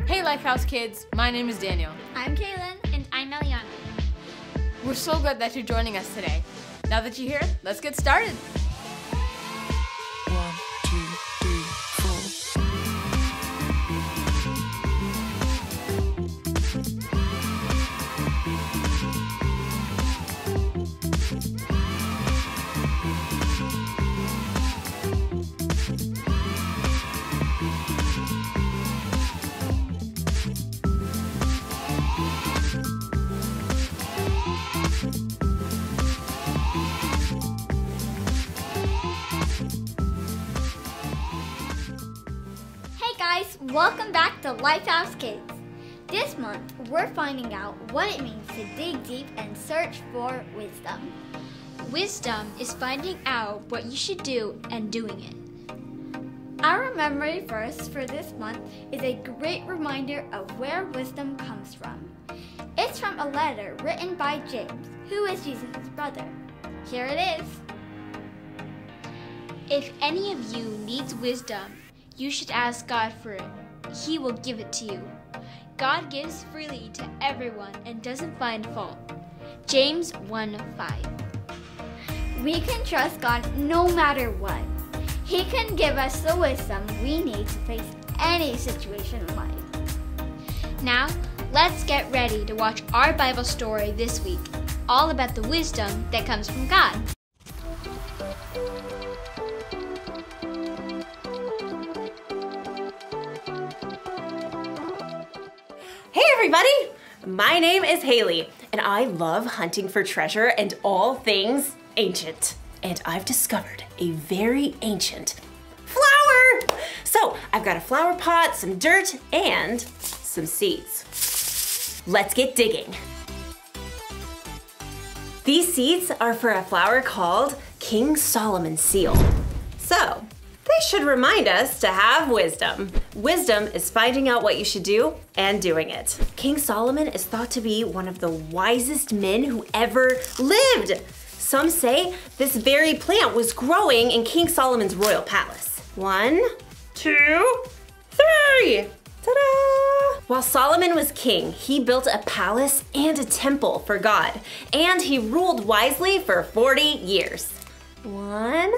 Hey Lifehouse kids, my name is Daniel. I'm Kaylin. And I'm Eliana. We're so glad that you're joining us today. Now that you're here, let's get started. 1, 2, 3, 4. Hey guys, welcome back to Lifehouse Kids. This month, we're finding out what it means to dig deep and search for wisdom. Wisdom is finding out what you should do and doing it. Our memory verse for this month is a great reminder of where wisdom comes from. It's from a letter written by James, who is Jesus' brother. Here it is. If any of you needs wisdom, you should ask God for it. He will give it to you. God gives freely to everyone and doesn't find fault. James 1:5. We can trust God no matter what. He can give us the wisdom we need to face any situation in life. Now, let's get ready to watch our Bible story this week, all about the wisdom that comes from God. Hey everybody! My name is Haley, and I love hunting for treasure and all things ancient. And I've discovered a very ancient flower! So, I've got a flower pot, some dirt, and some seeds. Let's get digging. These seeds are for a flower called King Solomon's seal. So, they should remind us to have wisdom. Wisdom is finding out what you should do and doing it. King Solomon is thought to be one of the wisest men who ever lived. Some say this very plant was growing in King Solomon's royal palace. 1, 2, 3! Ta-da! While Solomon was king, he built a palace and a temple for God, and he ruled wisely for 40 years. 1,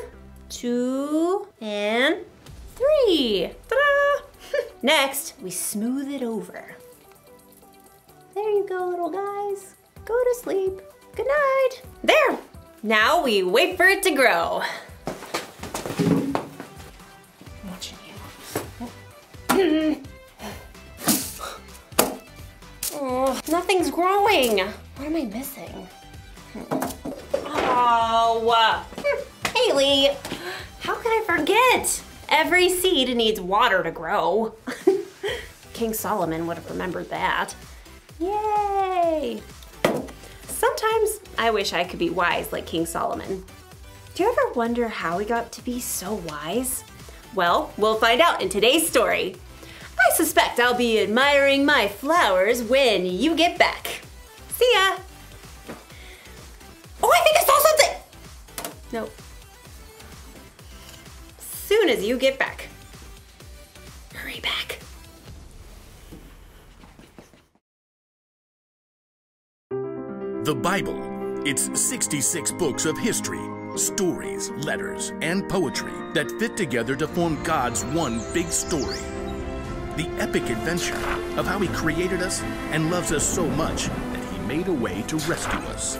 2, and 3. Ta-da! Next, we smooth it over. There you go, little guys. Go to sleep. Good night. There! Now we wait for it to grow. I'm watching you. Oh, nothing's growing. What am I missing? Oh, Haley, how could I forget? Every seed needs water to grow. King Solomon would have remembered that. Yay! Sometimes I wish I could be wise like King Solomon. Do you ever wonder how he got to be so wise? Well, we'll find out in today's story. I suspect I'll be admiring my flowers when you get back. See ya! Oh, I think I saw something! Nope. Soon as you get back. Hurry back. The Bible. It's 66 books of history, stories, letters, and poetry that fit together to form God's one big story. The epic adventure of how He created us and loves us so much that He made a way to rescue us.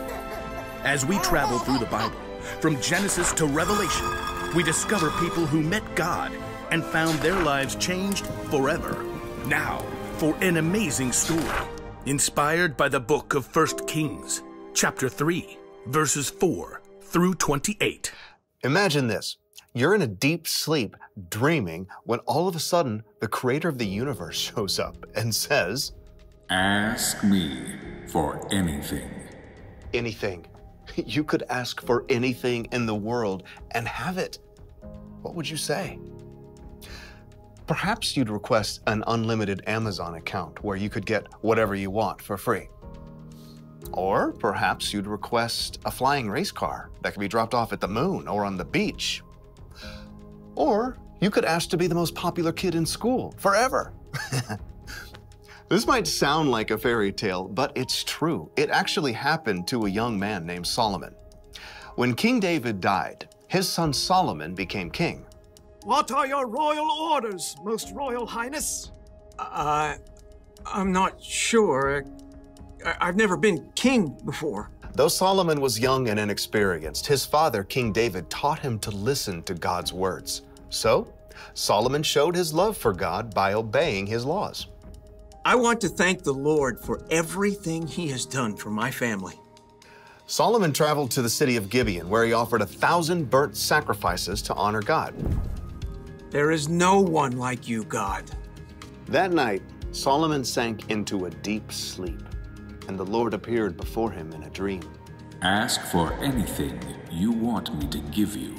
As we travel through the Bible, from Genesis to Revelation, we discover people who met God and found their lives changed forever. Now, for an amazing story, inspired by the book of 1 Kings, chapter 3, verses 4 through 28. Imagine this. You're in a deep sleep, dreaming, when all of a sudden, the creator of the universe shows up and says, Ask me for anything. anything. You could ask for anything in the world and have it. What would you say? Perhaps you'd request an unlimited Amazon account where you could get whatever you want for free. Or perhaps you'd request a flying race car that could be dropped off at the moon or on the beach. Or you could ask to be the most popular kid in school forever. This might sound like a fairy tale, but it's true. It actually happened to a young man named Solomon. When King David died, his son Solomon became king. What are your royal orders, Most Royal Highness? I'm not sure. I've never been king before. Though Solomon was young and inexperienced, his father, King David, taught him to listen to God's words. So, Solomon showed his love for God by obeying his laws. I want to thank the Lord for everything he has done for my family. Solomon traveled to the city of Gibeon, where he offered 1,000 burnt sacrifices to honor God. There is no one like you, God. That night, Solomon sank into a deep sleep, and the Lord appeared before him in a dream. Ask for anything you want me to give you.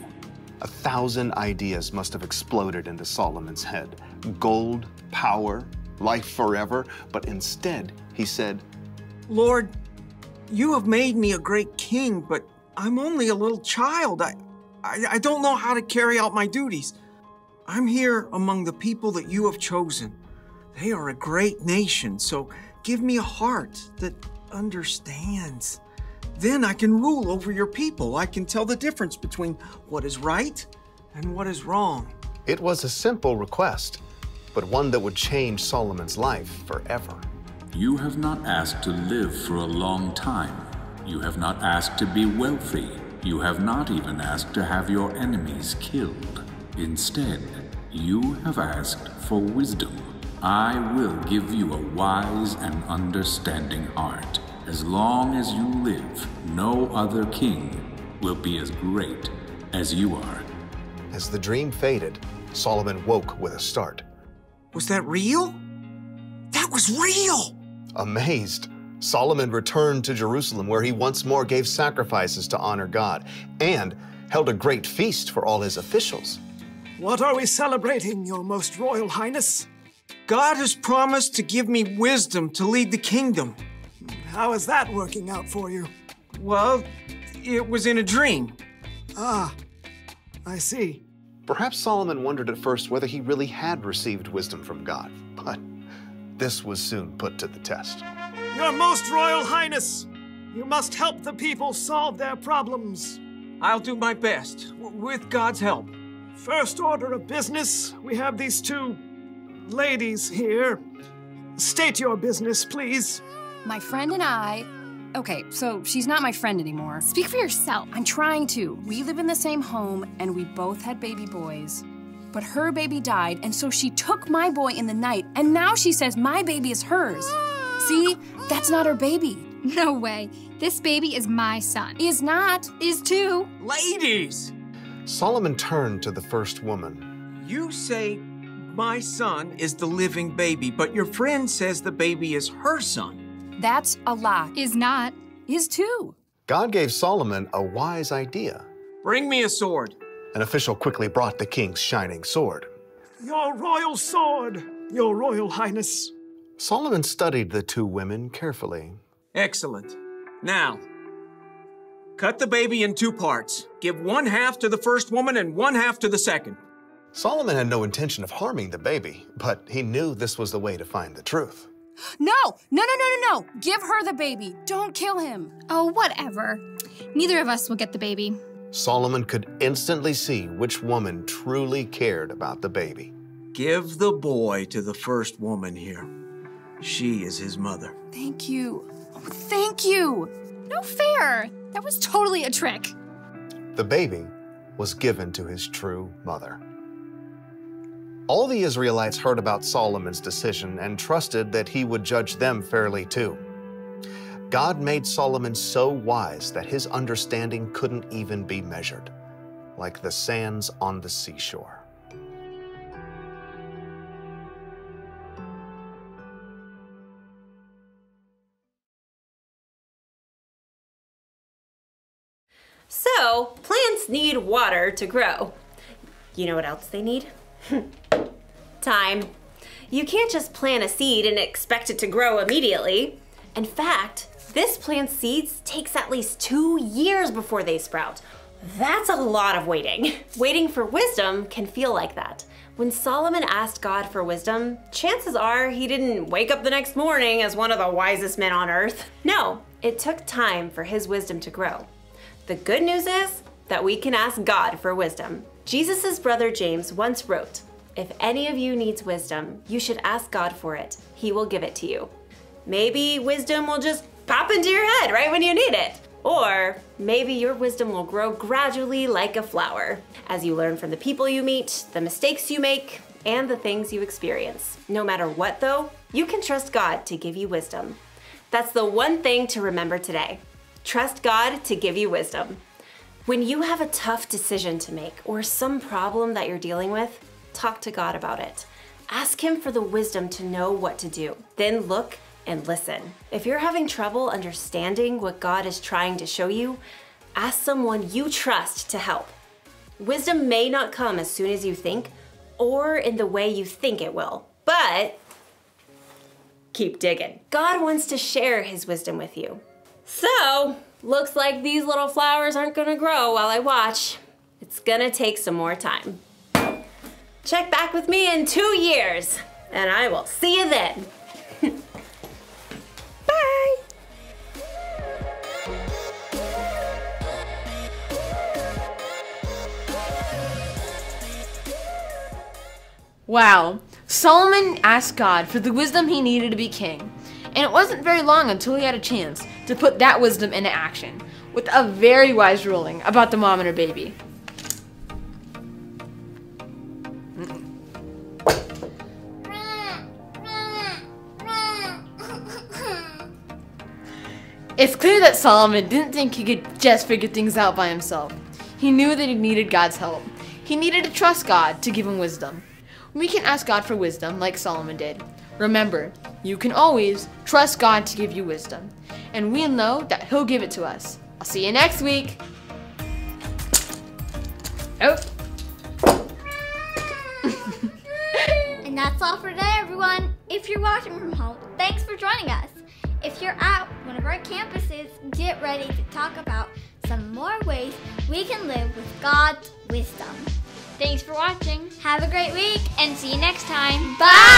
1,000 ideas must have exploded into Solomon's head. Gold, power, life forever. But instead, he said, Lord, you have made me a great king, but I'm only a little child. I don't know how to carry out my duties. I'm here among the people that you have chosen. They are a great nation, so give me a heart that understands. Then I can rule over your people. I can tell the difference between what is right and what is wrong. It was a simple request, but one that would change Solomon's life forever. You have not asked to live for a long time. You have not asked to be wealthy. You have not even asked to have your enemies killed. Instead, you have asked for wisdom. I will give you a wise and understanding heart. As long as you live, no other king will be as great as you are. As the dream faded, Solomon woke with a start. Was that real? That was real! Amazed, Solomon returned to Jerusalem, where he once more gave sacrifices to honor God and held a great feast for all his officials. What are we celebrating, Your Most Royal Highness? God has promised to give me wisdom to lead the kingdom. How is that working out for you? Well, it was in a dream. Ah, I see. Perhaps Solomon wondered at first whether he really had received wisdom from God, but this was soon put to the test. Your Most Royal Highness, you must help the people solve their problems. I'll do my best, with God's help. First order of business, we have these two ladies here. State your business, please. My friend and I... Okay, so she's not my friend anymore. Speak for yourself. I'm trying to. We live in the same home, and we both had baby boys. But her baby died, and so she took my boy in the night, and now she says my baby is hers. See? That's not her baby. No way. This baby is my son. Is not. Is too. Ladies! Solomon turned to the first woman. You say my son is the living baby, but your friend says the baby is her son. That's a lie. Is not. Is too. God gave Solomon a wise idea. Bring me a sword. An official quickly brought the king's shining sword. Your royal sword, Your Royal Highness. Solomon studied the two women carefully. Excellent. Now, cut the baby in 2 parts. Give 1/2 to the first woman and 1/2 to the second. Solomon had no intention of harming the baby, but he knew this was the way to find the truth. No! No! Give her the baby. Don't kill him. Oh, whatever. Neither of us will get the baby. Solomon could instantly see which woman truly cared about the baby. Give the boy to the first woman here. She is his mother. Thank you. Oh, thank you. No fair. That was totally a trick. The baby was given to his true mother. All the Israelites heard about Solomon's decision and trusted that he would judge them fairly too. God made Solomon so wise that his understanding couldn't even be measured, like the sands on the seashore. So, plants need water to grow. You know what else they need? Time. You can't just plant a seed and expect it to grow immediately. In fact, this plant's seeds takes at least 2 years before they sprout. That's a lot of waiting. Waiting for wisdom can feel like that. When Solomon asked God for wisdom, chances are he didn't wake up the next morning as one of the wisest men on earth. No, it took time for his wisdom to grow. The good news is that we can ask God for wisdom. Jesus' brother James once wrote, "If any of you needs wisdom, you should ask God for it. He will give it to you." Maybe wisdom will just pop into your head right when you need it. Or maybe your wisdom will grow gradually like a flower as you learn from the people you meet, the mistakes you make, and the things you experience. No matter what though, you can trust God to give you wisdom. That's the one thing to remember today. Trust God to give you wisdom. When you have a tough decision to make or some problem that you're dealing with, talk to God about it. Ask Him for the wisdom to know what to do. Then look and listen. If you're having trouble understanding what God is trying to show you, ask someone you trust to help. Wisdom may not come as soon as you think or in the way you think it will, but keep digging. God wants to share His wisdom with you. So, looks like these little flowers aren't gonna grow while I watch. It's gonna take some more time. Check back with me in 2 years, and I will see you then. Bye! Wow, Solomon asked God for the wisdom he needed to be king. And it wasn't very long until he had a chance to put that wisdom into action with a very wise ruling about the mom and her baby. It's clear that Solomon didn't think he could just figure things out by himself. He knew that he needed God's help. He needed to trust God to give him wisdom. We can ask God for wisdom like Solomon did. Remember, you can always trust God to give you wisdom. And we'll know that He'll give it to us. I'll see you next week. Oh. And that's all for today, everyone. If you're watching from home, thanks for joining us. If you're at one of our campuses, get ready to talk about some more ways we can live with God's wisdom. Thanks for watching. Have a great week and see you next time. Bye!